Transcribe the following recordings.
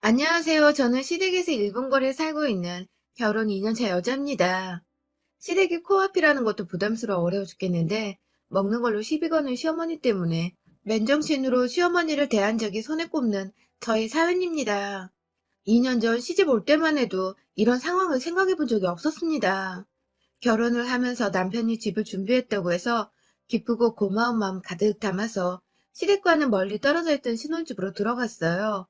안녕하세요. 저는 시댁에서 일본 거리에 살고 있는 결혼 2년 차 여자입니다. 시댁이 코앞이라는 것도 부담스러워 어려워 죽겠는데 먹는 걸로 시비 거는 시어머니 때문에 맨정신으로 시어머니를 대한 적이 손에 꼽는 저희 사연입니다. 2년 전 시집 올 때만 해도 이런 상황을 생각해 본 적이 없었습니다. 결혼을 하면서 남편이 집을 준비했다고 해서 기쁘고 고마운 마음 가득 담아서 시댁과는 멀리 떨어져 있던 신혼집으로 들어갔어요.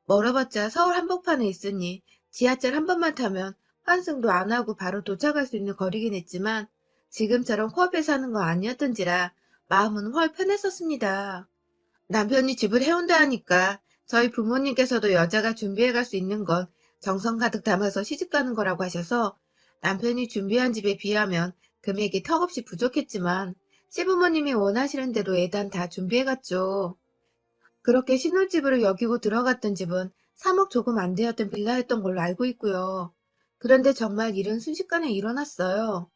멀어봤자 서울 한복판에 있으니 지하철 한 번만 타면 환승도 안 하고 바로 도착할 수 있는 거리긴 했지만 지금처럼 코앞에 사는 건 아니었던지라 마음은 훨 편했었습니다. 남편이 집을 해온다 하니까 저희 부모님께서도 여자가 준비해 갈 수 있는 건 정성 가득 담아서 시집 가는 거라고 하셔서 남편이 준비한 집에 비하면 금액이 턱없이 부족했지만 시부모님이 원하시는 대로 예단 다 준비해 갔죠. 그렇게 신혼집으로 여기고 들어갔던 집은 3억 조금 안 되었던 빌라였던 걸로 알고 있고요. 그런데 정말 일은 순식간에 일어났어요.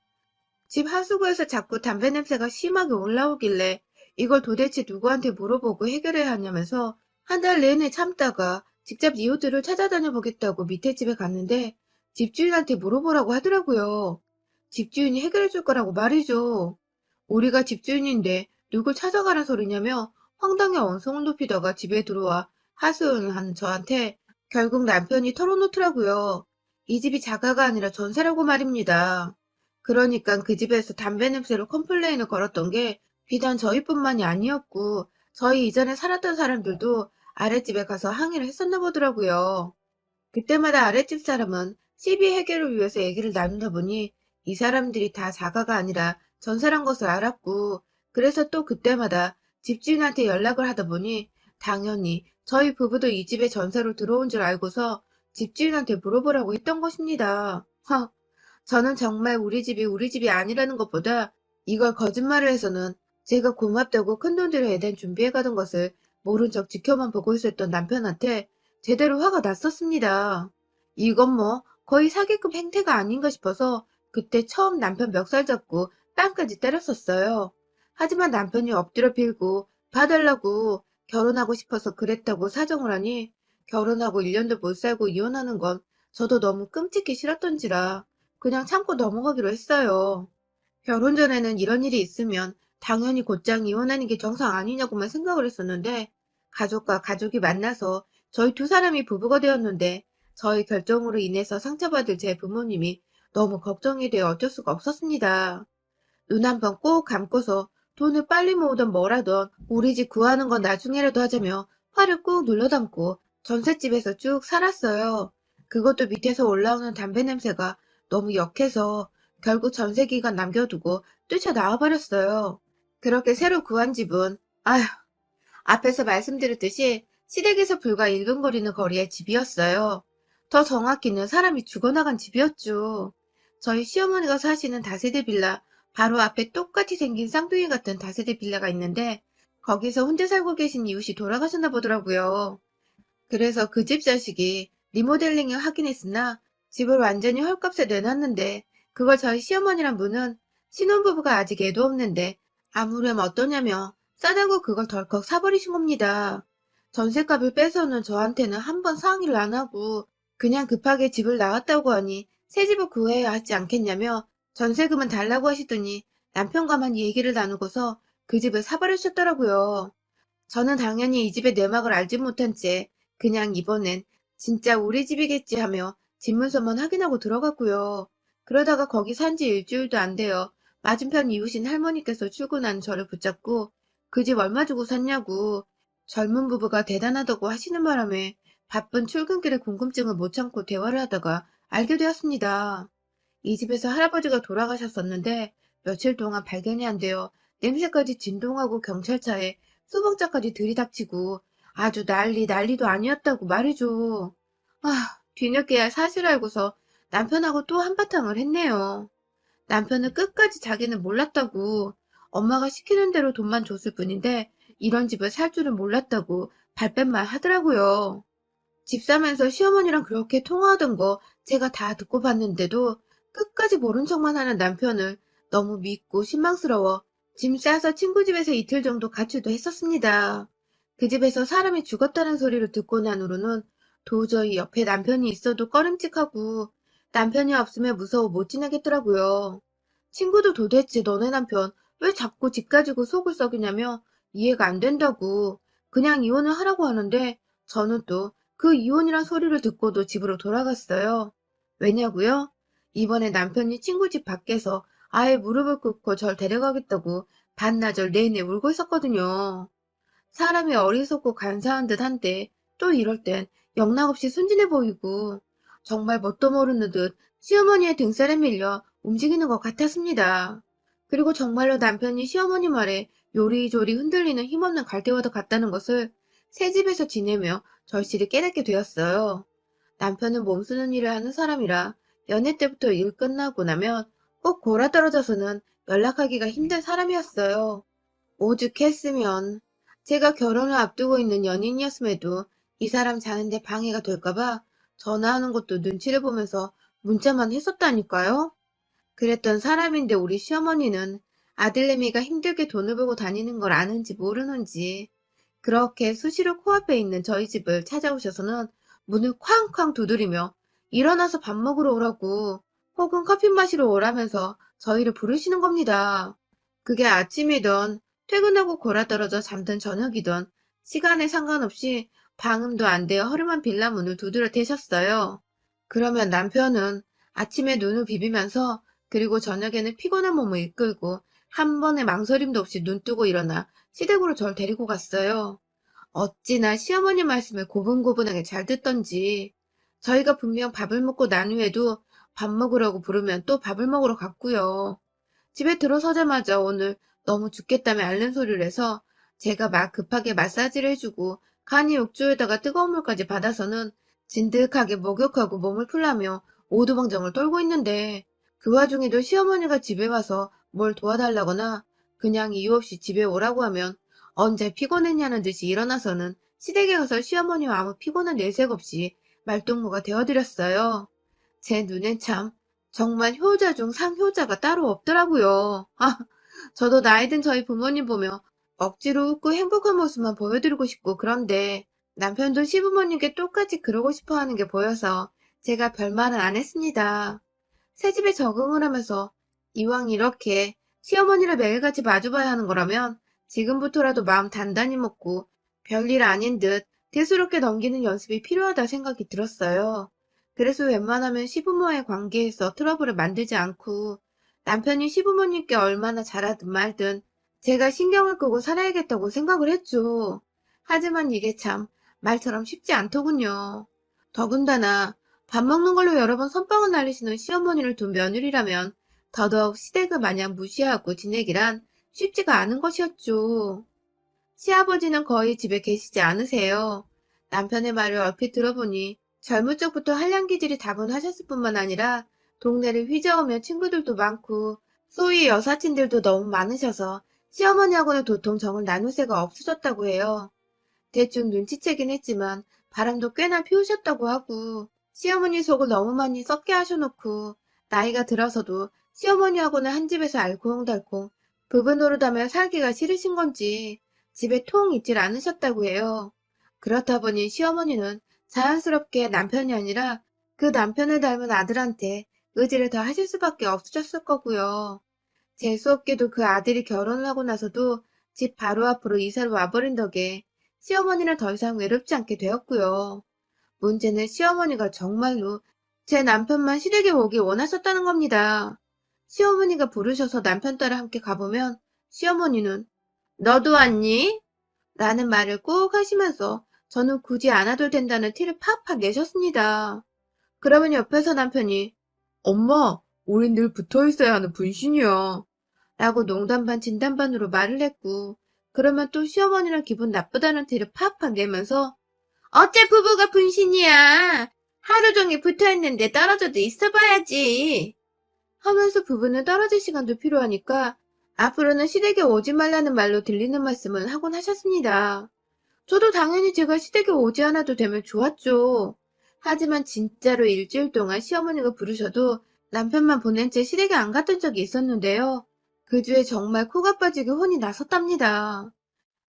집 하수구에서 자꾸 담배 냄새가 심하게 올라오길래 이걸 도대체 누구한테 물어보고 해결해야 하냐면서 한 달 내내 참다가 직접 이웃들을 찾아다녀 보겠다고 밑에 집에 갔는데 집주인한테 물어보라고 하더라고요. 집주인이 해결해 줄 거라고 말이죠. 우리가 집주인인데 누굴 찾아가란 소리냐며 황당해 언성을 높이다가 집에 들어와 하소연한 저한테 결국 남편이 털어놓더라고요. 이 집이 자가가 아니라 전세라고 말입니다. 그러니까 그 집에서 담배 냄새로 컴플레인을 걸었던 게 비단 저희뿐만이 아니었고 저희 이전에 살았던 사람들도 아랫집에 가서 항의를 했었나 보더라고요. 그때마다 아랫집 사람은 시비 해결을 위해서 얘기를 나누다 보니 이 사람들이 다 자가가 아니라 전세란 것을 알았고, 그래서 또 그때마다 집주인한테 연락을 하다 보니 당연히 저희 부부도 이 집에 전세로 들어온 줄 알고서 집주인한테 물어보라고 했던 것입니다. 저는 정말 우리 집이 아니라는 것보다 이걸 거짓말을 해서는 제가 고맙다고 큰돈 들여 애단 준비해 가던 것을 모른 척 지켜만 보고 있었던 남편한테 제대로 화가 났었습니다. 이건 뭐 거의 사기급 행태가 아닌가 싶어서 그때 처음 남편 멱살 잡고 빵까지 때렸었어요. 하지만 남편이 엎드려 빌고 봐달라고 결혼하고 싶어서 그랬다고 사정을 하니 결혼하고 1년도 못 살고 이혼하는 건 저도 너무 끔찍히 싫었던지라 그냥 참고 넘어가기로 했어요. 결혼 전에는 이런 일이 있으면 당연히 곧장 이혼하는 게 정상 아니냐고만 생각을 했었는데 가족과 가족이 만나서 저희 두 사람이 부부가 되었는데 저희 결정으로 인해서 상처받을 제 부모님이 너무 걱정이 되어 어쩔 수가 없었습니다. 눈 한 번 꼭 감고서 돈을 빨리 모으던 뭐라던 우리 집 구하는 건 나중에라도 하자며 화를 꾹 눌러 담고 전셋집에서 쭉 살았어요. 그것도 밑에서 올라오는 담배 냄새가 너무 역해서 결국 전세 기간 남겨두고 뛰쳐나와 버렸어요. 그렇게 새로 구한 집은 아휴, 앞에서 말씀드렸듯이 시댁에서 불과 1분 거리는 거리의 집이었어요. 더 정확히는 사람이 죽어나간 집이었죠. 저희 시어머니가 사시는 다세대 빌라 바로 앞에 똑같이 생긴 쌍둥이 같은 다세대 빌라가 있는데 거기서 혼자 살고 계신 이웃이 돌아가셨나 보더라고요. 그래서 그 집 자식이 리모델링을 하긴 했으나 집을 완전히 헐값에 내놨는데 그걸 저희 시어머니란 분은 신혼부부가 아직 애도 없는데 아무렴 어떠냐며 싸다고 그걸 덜컥 사버리신 겁니다. 전셋값을 빼서는 저한테는 한 번 상의를 안 하고 그냥 급하게 집을 나갔다고 하니 새 집을 구해야 하지 않겠냐며 전세금은 달라고 하시더니 남편과만 얘기를 나누고서 그 집을 사버리셨더라고요. 저는 당연히 이 집의 내막을 알지 못한 채 그냥 이번엔 진짜 우리 집이겠지 하며 집문서만 확인하고 들어갔고요. 그러다가 거기 산지 일주일도 안 되어 맞은편 이웃인 할머니께서 출근한 저를 붙잡고 그 집 얼마 주고 샀냐고 젊은 부부가 대단하다고 하시는 바람에 바쁜 출근길에 궁금증을 못 참고 대화를 하다가 알게 되었습니다. 이 집에서 할아버지가 돌아가셨었는데 며칠 동안 발견이 안 되어 냄새까지 진동하고 경찰차에 수복자까지 들이닥치고 아주 난리도 아니었다고 말이죠. 뒤늦게야 사실 알고서 남편하고 또 한바탕을 했네요. 남편은 끝까지 자기는 몰랐다고 엄마가 시키는 대로 돈만 줬을 뿐인데 이런 집을 살 줄은 몰랐다고 발뺌만 하더라고요. 집 사면서 시어머니랑 그렇게 통화하던 거 제가 다 듣고 봤는데도 끝까지 모른 척만 하는 남편을 너무 믿고 실망스러워 짐 싸서 친구 집에서 이틀 정도 가출도 했었습니다. 그 집에서 사람이 죽었다는 소리를 듣고 난 후로는 도저히 옆에 남편이 있어도 꺼림칙하고 남편이 없으면 무서워 못 지내겠더라고요. 친구도 도대체 너네 남편 왜 자꾸 집 가지고 속을 썩이냐며 이해가 안 된다고 그냥 이혼을 하라고 하는데 저는 또 그 이혼이란 소리를 듣고도 집으로 돌아갔어요. 왜냐고요? 이번에 남편이 친구 집 밖에서 아예 무릎을 꿇고 절 데려가겠다고 반나절 내내 울고 있었거든요. 사람이 어리석고 간사한 듯 한데 또 이럴 땐 영락없이 순진해 보이고 정말 뭣도 모르는 듯 시어머니의 등살에 밀려 움직이는 것 같았습니다. 그리고 정말로 남편이 시어머니 말에 요리조리 흔들리는 힘없는 갈대와도 같다는 것을 새집에서 지내며 절실히 깨닫게 되었어요. 남편은 몸쓰는 일을 하는 사람이라 연애 때부터 일 끝나고 나면 꼭 골아떨어져서는 연락하기가 힘든 사람이었어요. 오죽했으면 제가 결혼을 앞두고 있는 연인이었음에도 이 사람 자는데 방해가 될까봐 전화하는 것도 눈치를 보면서 문자만 했었다니까요. 그랬던 사람인데 우리 시어머니는 아들내미가 힘들게 돈을 벌고 다니는 걸 아는지 모르는지 그렇게 수시로 코앞에 있는 저희 집을 찾아오셔서는 문을 쾅쾅 두드리며 일어나서 밥 먹으러 오라고 혹은 커피 마시러 오라면서 저희를 부르시는 겁니다. 그게 아침이든 퇴근하고 골아떨어져 잠든 저녁이든 시간에 상관없이 방음도 안 되어 허름한 빌라 문을 두드려 대셨어요. 그러면 남편은 아침에 눈을 비비면서 그리고 저녁에는 피곤한 몸을 이끌고 한 번의 망설임도 없이 눈 뜨고 일어나 시댁으로 절 데리고 갔어요. 어찌나 시어머니 말씀을 고분고분하게 잘 듣던지 저희가 분명 밥을 먹고 난 후에도 밥 먹으라고 부르면 또 밥을 먹으러 갔고요. 집에 들어서자마자 오늘 너무 죽겠다며 앓는 소리를 해서 제가 막 급하게 마사지를 해주고 간이 욕조에다가 뜨거운 물까지 받아서는 진득하게 목욕하고 몸을 풀라며 오두방정을 떨고 있는데 그 와중에도 시어머니가 집에 와서 뭘 도와달라거나 그냥 이유 없이 집에 오라고 하면 언제 피곤했냐는 듯이 일어나서는 시댁에 가서 시어머니와 아무 피곤한 내색 없이 말동무가 되어드렸어요. 제 눈엔 참 정말 효자 중 상효자가 따로 없더라고요. 저도 나이 든 저희 부모님 보며 억지로 웃고 행복한 모습만 보여드리고 싶고 그런데 남편도 시부모님께 똑같이 그러고 싶어 하는 게 보여서 제가 별말은 안 했습니다. 새집에 적응을 하면서 이왕 이렇게 시어머니를 매일같이 마주봐야 하는 거라면 지금부터라도 마음 단단히 먹고 별일 아닌 듯 대수롭게 넘기는 연습이 필요하다 생각이 들었어요. 그래서 웬만하면 시부모의 관계에서 트러블을 만들지 않고 남편이 시부모님께 얼마나 잘하든 말든 제가 신경을 끄고 살아야겠다고 생각을 했죠. 하지만 이게 참 말처럼 쉽지 않더군요. 더군다나 밥 먹는 걸로 여러 번 선빵을 날리시는 시어머니를 둔 며느리라면 더더욱 시댁을 마냥 무시하고 지내기란 쉽지가 않은 것이었죠. 시아버지는 거의 집에 계시지 않으세요. 남편의 말을 얼핏 들어보니 젊은 적부터 한량 기질이 다분하셨을 뿐만 아니라 동네를 휘저으며 친구들도 많고 소위 여사친들도 너무 많으셔서 시어머니하고는 도통 정을 나눌 새가 없으셨다고 해요. 대충 눈치채긴 했지만 바람도 꽤나 피우셨다고 하고 시어머니 속을 너무 많이 썩게 하셔놓고 나이가 들어서도 시어머니하고는 한 집에서 알콩달콩 부부 노릇하며 살기가 싫으신 건지 집에 통 있질 않으셨다고 해요. 그렇다 보니 시어머니는 자연스럽게 남편이 아니라 그 남편을 닮은 아들한테 의지를 더 하실 수밖에 없으셨을 거고요. 재수없게도 그 아들이 결혼을 하고 나서도 집 바로 앞으로 이사를 와버린 덕에 시어머니는 더 이상 외롭지 않게 되었고요. 문제는 시어머니가 정말로 제 남편만 시댁에 오길 원하셨다는 겁니다. 시어머니가 부르셔서 남편 따라 함께 가보면 시어머니는 너도 왔니? 라는 말을 꼭 하시면서 저는 굳이 안 와도 된다는 티를 팍팍 내셨습니다. 그러면 옆에서 남편이 엄마, 우린 늘 붙어 있어야 하는 분신이야. 라고 농담 반 진담 반으로 말을 했고 그러면 또 시어머니랑 기분 나쁘다는 티를 팍팍 내면서 어째 부부가 분신이야. 하루 종일 붙어있는데 떨어져도 있어봐야지. 하면서 부부는 떨어질 시간도 필요하니까 앞으로는 시댁에 오지 말라는 말로 들리는 말씀은 하곤 하셨습니다. 저도 당연히 제가 시댁에 오지 않아도 되면 좋았죠. 하지만 진짜로 일주일 동안 시어머니가 부르셔도 남편만 보낸 채 시댁에 안 갔던 적이 있었는데요. 그 주에 정말 코가 빠지게 혼이 났었답니다.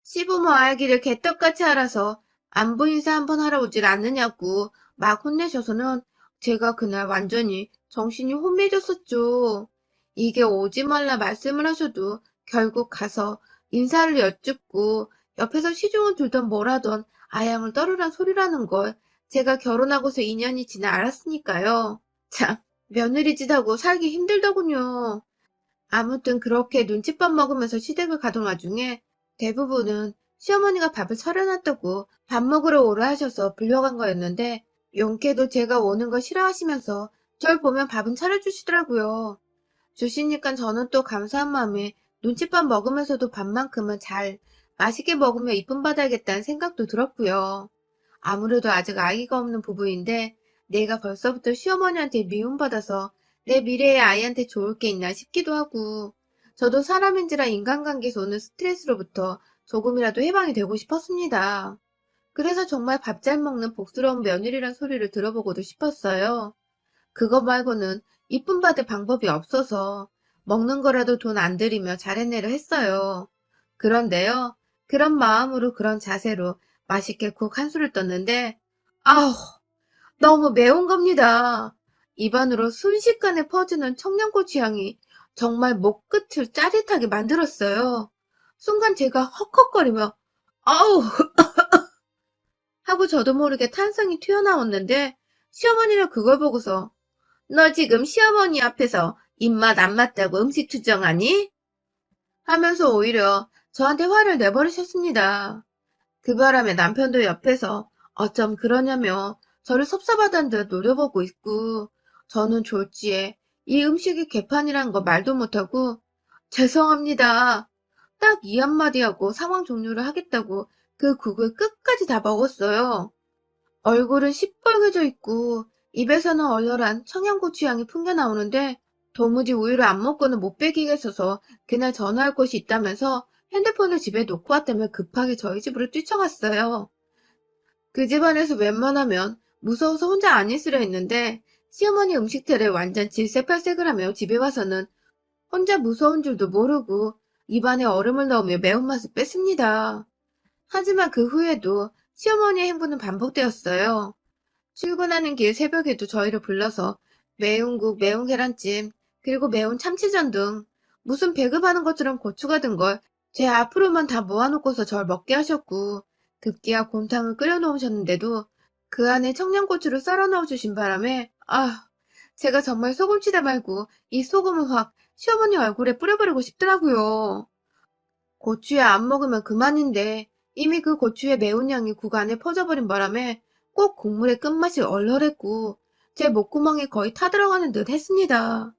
시부모 알기를 개떡같이 알아서 안부 인사 한번 하러 오질 않느냐고 막 혼내셔서는 제가 그날 완전히 정신이 혼미해졌었죠. 이게 오지 말라 말씀을 하셔도 결국 가서 인사를 여쭙고 옆에서 시중을 들던 뭐라던 아양을 떨으란 소리라는 걸 제가 결혼하고서 2년이 지나 알았으니까요. 참, 며느리짓하고 살기 힘들더군요. 아무튼 그렇게 눈칫밥 먹으면서 시댁을 가던 와중에 대부분은 시어머니가 밥을 차려놨다고 밥 먹으러 오라 하셔서 불려간 거였는데 용케도 제가 오는 걸 싫어하시면서 절 보면 밥은 차려주시더라고요. 주시니까 저는 또 감사한 마음에 눈칫밥 먹으면서도 밥만큼은 잘 맛있게 먹으며 이쁨 받아야겠다는 생각도 들었고요. 아무래도 아직 아이가 없는 부부인데 내가 벌써부터 시어머니한테 미움받아서 내 미래의 아이한테 좋을 게 있나 싶기도 하고 저도 사람인지라 인간관계에서 오는 스트레스로부터 조금이라도 해방이 되고 싶었습니다. 그래서 정말 밥 잘 먹는 복스러운 며느리란 소리를 들어보고도 싶었어요. 그거 말고는 이쁨 받을 방법이 없어서 먹는 거라도 돈 안 들이며 잘해내려 했어요. 그런데요, 그런 마음으로 그런 자세로 맛있게 국 한 술을 떴는데, 아우, 너무 매운 겁니다. 입안으로 순식간에 퍼지는 청양고추 향이 정말 목 끝을 짜릿하게 만들었어요. 순간 제가 헉헉거리며, 아우! 하고 저도 모르게 탄성이 튀어나왔는데, 시어머니는 그걸 보고서 너 지금 시어머니 앞에서 입맛 안 맞다고 음식 투정하니? 하면서 오히려 저한테 화를 내버리셨습니다. 그 바람에 남편도 옆에서 어쩜 그러냐며 저를 섭섭하다는 듯 노려보고 있고 저는 졸지에 이 음식이 개판이란 거 말도 못하고 죄송합니다. 딱 이 한마디 하고 상황 종료를 하겠다고 그 국을 끝까지 다 먹었어요. 얼굴은 시뻘개져 있고 입에서는 얼얼한 청양고추 향이 풍겨나오는데 도무지 우유를 안 먹고는 못 베기겠어서 그날 전화할 곳이 있다면서 핸드폰을 집에 놓고 왔다며 급하게 저희 집으로 뛰쳐갔어요. 그 집안에서 웬만하면 무서워서 혼자 안 있으려 했는데 시어머니 음식들을 완전 질색팔색을 하며 집에 와서는 혼자 무서운 줄도 모르고 입안에 얼음을 넣으며 매운맛을 뺐습니다. 하지만 그 후에도 시어머니의 행보는 반복되었어요. 출근하는 길 새벽에도 저희를 불러서 매운 국, 매운 계란찜, 그리고 매운 참치전 등 무슨 배급하는 것처럼 고추가 든 걸 제 앞으로만 다 모아놓고서 절 먹게 하셨고 급기야 곰탕을 끓여 놓으셨는데도 그 안에 청양고추를 썰어 넣어주신 바람에 제가 정말 소금치다 말고 이 소금을 확 시어머니 얼굴에 뿌려버리고 싶더라고요. 고추에 안 먹으면 그만인데 이미 그 고추의 매운 향이 국 안에 퍼져버린 바람에 꼭 국물의 끝맛이 얼얼했고 제 목구멍에 거의 타들어가는 듯 했습니다.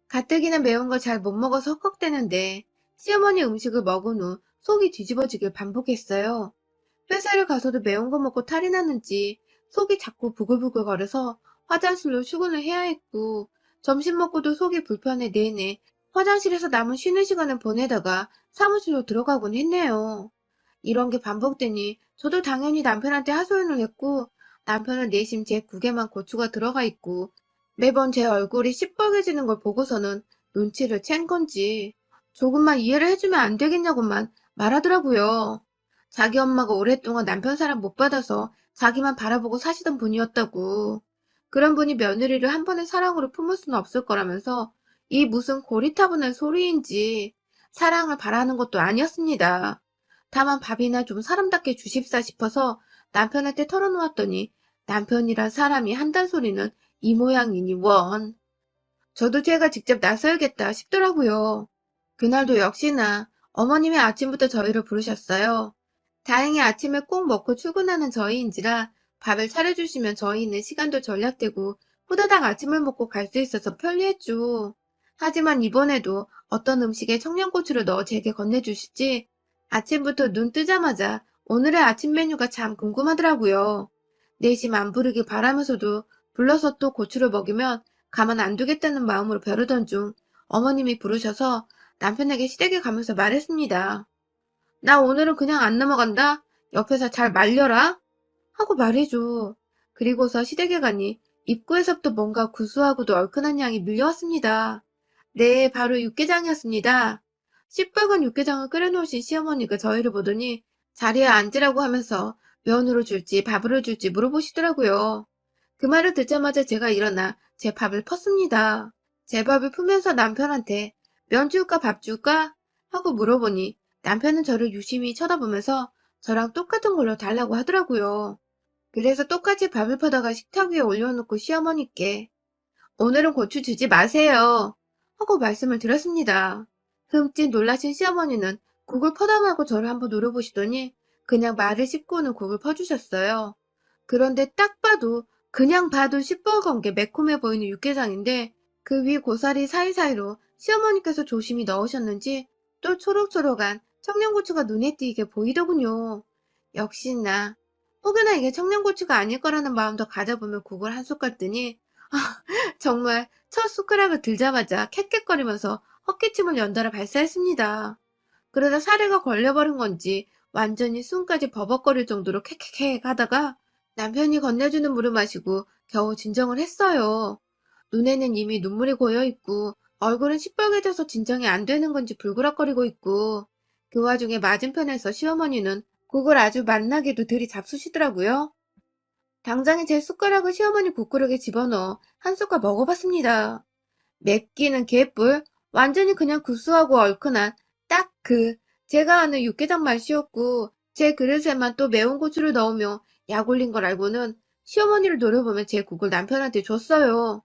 가뜩이나 매운 걸 잘 못 먹어서 헉헉대는데 시어머니 음식을 먹은 후 속이 뒤집어지길 반복했어요. 회사를 가서도 매운 거 먹고 탈이 났는지 속이 자꾸 부글부글거려서 화장실로 출근을 해야 했고 점심 먹고도 속이 불편해 내내 화장실에서 남은 쉬는 시간을 보내다가 사무실로 들어가곤 했네요. 이런 게 반복되니 저도 당연히 남편한테 하소연을 했고 남편은 내심 제 국에만 고추가 들어가 있고 매번 제 얼굴이 시뻘개지는 걸 보고서는 눈치를 챈 건지 조금만 이해를 해주면 안 되겠냐고만 말하더라고요. 자기 엄마가 오랫동안 남편 사랑 못 받아서 자기만 바라보고 사시던 분이었다고. 그런 분이 며느리를 한 번의 사랑으로 품을 수는 없을 거라면서 이 무슨 고리타분한 소리인지 사랑을 바라는 것도 아니었습니다. 다만 밥이나 좀 사람답게 주십사 싶어서 남편한테 털어놓았더니 남편이란 사람이 한단 소리는 이 모양이니 원. 저도 제가 직접 나서야겠다 싶더라고요. 그날도 역시나 어머님이 아침부터 저희를 부르셨어요. 다행히 아침에 꼭 먹고 출근하는 저희인지라 밥을 차려주시면 저희는 시간도 절약되고 후다닥 아침을 먹고 갈 수 있어서 편리했죠. 하지만 이번에도 어떤 음식에 청양고추를 넣어 제게 건네주실지 아침부터 눈 뜨자마자 오늘의 아침 메뉴가 참 궁금하더라고요. 내심 안 부르길 바라면서도 불러서 또 고추를 먹이면 가만 안 두겠다는 마음으로 벼르던 중 어머님이 부르셔서 남편에게 시댁에 가면서 말했습니다. 나 오늘은 그냥 안 넘어간다. 옆에서 잘 말려라. 하고 말해줘. 그리고서 시댁에 가니 입구에서부터 뭔가 구수하고도 얼큰한 향이 밀려왔습니다. 네, 바로 육개장이었습니다. 시뻘건 육개장을 끓여놓으신 시어머니가 저희를 보더니 자리에 앉으라고 하면서 면으로 줄지 밥으로 줄지 물어보시더라고요. 그 말을 듣자마자 제가 일어나 제 밥을 펐습니다. 제 밥을 풀면서 남편한테 면 줄까 밥 줄까? 하고 물어보니 남편은 저를 유심히 쳐다보면서 저랑 똑같은 걸로 달라고 하더라고요. 그래서 똑같이 밥을 퍼다가 식탁 위에 올려놓고 시어머니께 오늘은 고추 주지 마세요. 하고 말씀을 드렸습니다. 흠칫 놀라신 시어머니는 국을 퍼다 말고 저를 한번 노려보시더니 그냥 말을 씹고는 국을 퍼주셨어요. 그런데 딱 봐도 그냥 봐도 시뻘건 게 매콤해 보이는 육개장인데 그 위 고사리 사이사이로 시어머니께서 조심히 넣으셨는지 또 초록초록한 청양고추가 눈에 띄게 보이더군요. 역시나 혹여나 이게 청양고추가 아닐 거라는 마음도 가져보며 국을 한 숟갈 뜨니 정말 첫 숟가락을 들자마자 캑캑거리면서 헛기침을 연달아 발사했습니다. 그러다 사례가 걸려버린 건지 완전히 숨까지 버벅거릴 정도로 캑캑캑 하다가 남편이 건네주는 물을 마시고 겨우 진정을 했어요. 눈에는 이미 눈물이 고여있고 얼굴은 시뻘개져서 진정이 안 되는 건지 불그락거리고 있고 그 와중에 맞은편에서 시어머니는 국을 아주 맛나게도 들이잡수시더라고요. 당장에 제 숟가락을 시어머니 국그릇에 집어넣어 한 숟갈 먹어봤습니다. 맵기는 개뿔, 완전히 그냥 구수하고 얼큰한 딱 제가 아는 육개장 맛이었고 제 그릇에만 또 매운 고추를 넣으며 약 올린 걸 알고는 시어머니를 노려보며 제 국을 남편한테 줬어요.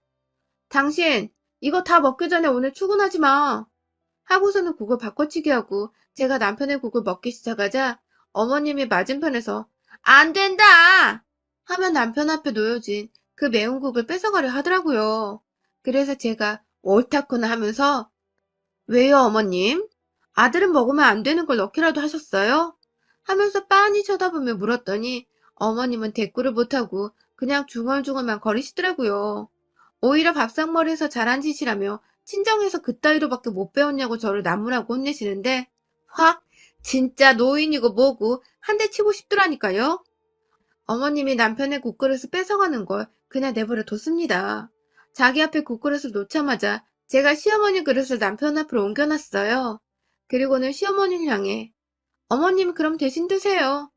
당신, 이거 다 먹기 전에 오늘 출근하지 마. 하고서는 국을 바꿔치기 하고 제가 남편의 국을 먹기 시작하자 어머님이 맞은편에서 안 된다! 하면 남편 앞에 놓여진 그 매운 국을 뺏어가려 하더라고요. 그래서 제가 옳다구나 하면서 왜요 어머님? 아들은 먹으면 안 되는 걸 넣기라도 하셨어요? 하면서 빤히 쳐다보며 물었더니 어머님은 대꾸를 못하고 그냥 중얼중얼만 거리시더라고요. 오히려 밥상머리에서 잘한 짓이라며 친정에서 그따위로밖에 못 배웠냐고 저를 나무라고 혼내시는데 확 진짜 노인이고 뭐고 한 대 치고 싶더라니까요. 어머님이 남편의 국그릇을 뺏어가는 걸 그냥 내버려 뒀습니다. 자기 앞에 국그릇을 놓자마자 제가 시어머니 그릇을 남편 앞으로 옮겨놨어요. 그리고는 시어머니를 향해 어머님 그럼 대신 드세요.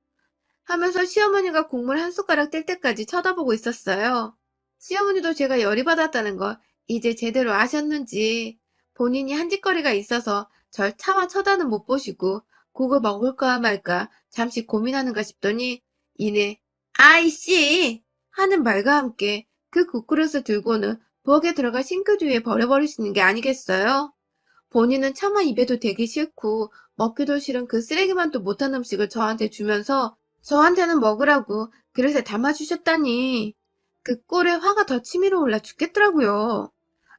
하면서 시어머니가 국물 한 숟가락 뗄 때까지 쳐다보고 있었어요. 시어머니도 제가 열이 받았다는 걸 이제 제대로 아셨는지 본인이 한 짓거리가 있어서 절 차마 쳐다는 못 보시고 국을 먹을까 말까 잠시 고민하는가 싶더니 이내 아이씨 하는 말과 함께 그 국그릇을 들고는 부엌에 들어가 싱크대 위에 버려버리시는 게 아니겠어요? 본인은 차마 입에도 대기 싫고 먹기도 싫은 그 쓰레기만도 못한 음식을 저한테 주면서 저한테는 먹으라고 그릇에 담아주셨다니 그 꼴에 화가 더 치밀어 올라 죽겠더라고요.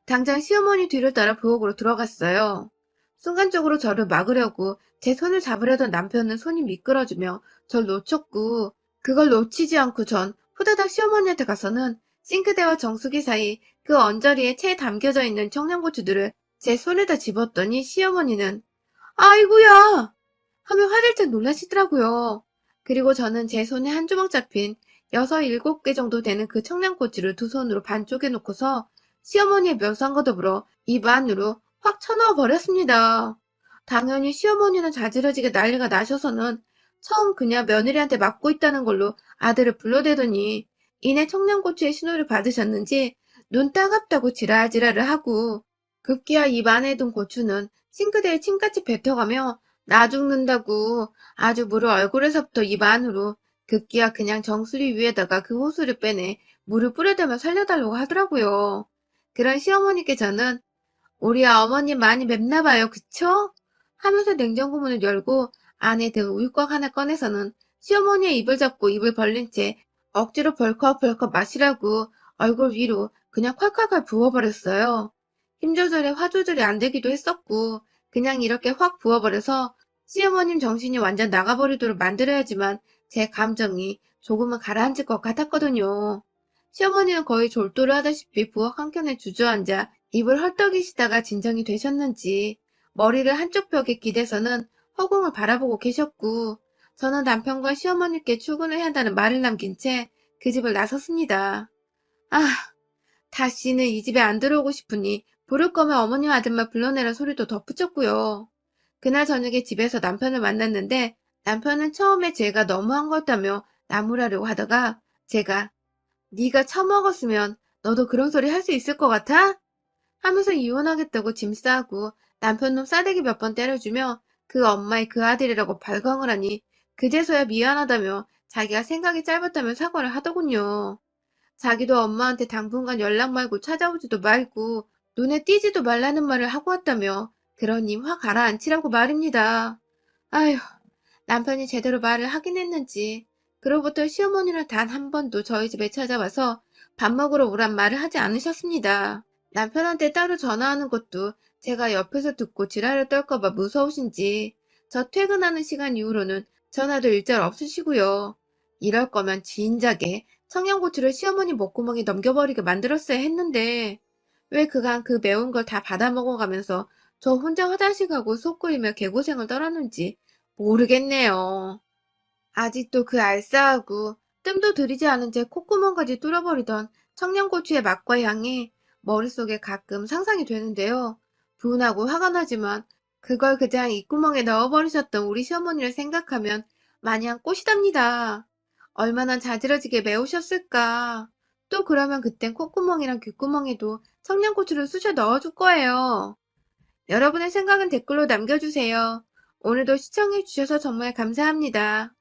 당장 시어머니 뒤를 따라 부엌으로 들어갔어요. 순간적으로 저를 막으려고 제 손을 잡으려던 남편은 손이 미끄러지며 절 놓쳤고 그걸 놓치지 않고 전 후다닥 시어머니한테 가서는 싱크대와 정수기 사이 그 언저리에 채 담겨져 있는 청양고추들을 제 손에다 집었더니 시어머니는 아이고야! 하며 화들짝 놀라시더라고요. 그리고 저는 제 손에 한 주먹 잡힌 6, 7개 정도 되는 그 청양고추를 두 손으로 반쪽에 놓고서 시어머니의 묘상과 더불어 입 안으로 확 쳐넣어 버렸습니다. 당연히 시어머니는 자지러지게 난리가 나셔서는 처음 그냥 며느리한테 맞고 있다는 걸로 아들을 불러대더니 이내 청양고추의 신호를 받으셨는지 눈 따갑다고 지랄지랄을 하고 급기야 입 안에 둔 고추는 싱크대에 침같이 뱉어가며 나 죽는다고 아주 물을 얼굴에서부터 입 안으로 급기야 그냥 정수리 위에다가 그 호수를 빼내 물을 뿌려대며 살려달라고 하더라고요. 그런 시어머니께 저는 우리 어머님 많이 맵나 봐요, 그쵸? 하면서 냉장고 문을 열고 안에 든 우유곽 하나 꺼내서는 시어머니의 입을 잡고 입을 벌린 채 억지로 벌컥벌컥 마시라고 얼굴 위로 그냥 콸콸콸 부어버렸어요. 힘 조절에 화 조절이 안 되기도 했었고 그냥 이렇게 확 부어버려서 시어머님 정신이 완전 나가버리도록 만들어야지만 제 감정이 조금은 가라앉을 것 같았거든요. 시어머니는 거의 졸도를 하다시피 부엌 한켠에 주저앉아 입을 헐떡이시다가 진정이 되셨는지 머리를 한쪽 벽에 기대서는 허공을 바라보고 계셨고 저는 남편과 시어머니께 출근을 해야 한다는 말을 남긴 채 그 집을 나섰습니다. 아, 다시는 이 집에 안 들어오고 싶으니 부를 거면 어머니 아들만 불러내라 소리도 덧붙였고요. 그날 저녁에 집에서 남편을 만났는데 남편은 처음에 제가 너무한 것 같다며 나무라려고 하다가 제가 네가 처먹었으면 너도 그런 소리 할 수 있을 것 같아? 하면서 이혼하겠다고 짐 싸고 남편 놈 싸대기 몇 번 때려주며 그 엄마의 그 아들이라고 발광을 하니 그제서야 미안하다며 자기가 생각이 짧았다며 사과를 하더군요. 자기도 엄마한테 당분간 연락 말고 찾아오지도 말고 눈에 띄지도 말라는 말을 하고 왔다며 그러니 화 가라앉히라고 말입니다. 아휴, 남편이 제대로 말을 하긴 했는지 그로부터 시어머니는 단 한 번도 저희 집에 찾아와서 밥 먹으러 오란 말을 하지 않으셨습니다. 남편한테 따로 전화하는 것도 제가 옆에서 듣고 지랄을 떨까봐 무서우신지 저 퇴근하는 시간 이후로는 전화도 일절 없으시고요. 이럴 거면 진작에 청양고추를 시어머니 목구멍에 넘겨버리게 만들었어야 했는데 왜 그간 그 매운 걸 다 받아 먹어가면서 저 혼자 화장실 가고 속 끓이며 개고생을 떨었는지 모르겠네요. 아직도 그 알싸하고 뜸도 들이지 않은 채 콧구멍까지 뚫어버리던 청양고추의 맛과 향이 머릿속에 가끔 상상이 되는데요. 분하고 화가 나지만 그걸 그냥 입구멍에 넣어버리셨던 우리 시어머니를 생각하면 마냥 꽃이답니다. 얼마나 자지러지게 매우셨을까. 또 그러면 그땐 콧구멍이랑 귓구멍에도 청양고추를 쑤셔 넣어줄 거예요. 여러분의 생각은 댓글로 남겨주세요. 오늘도 시청해주셔서 정말 감사합니다.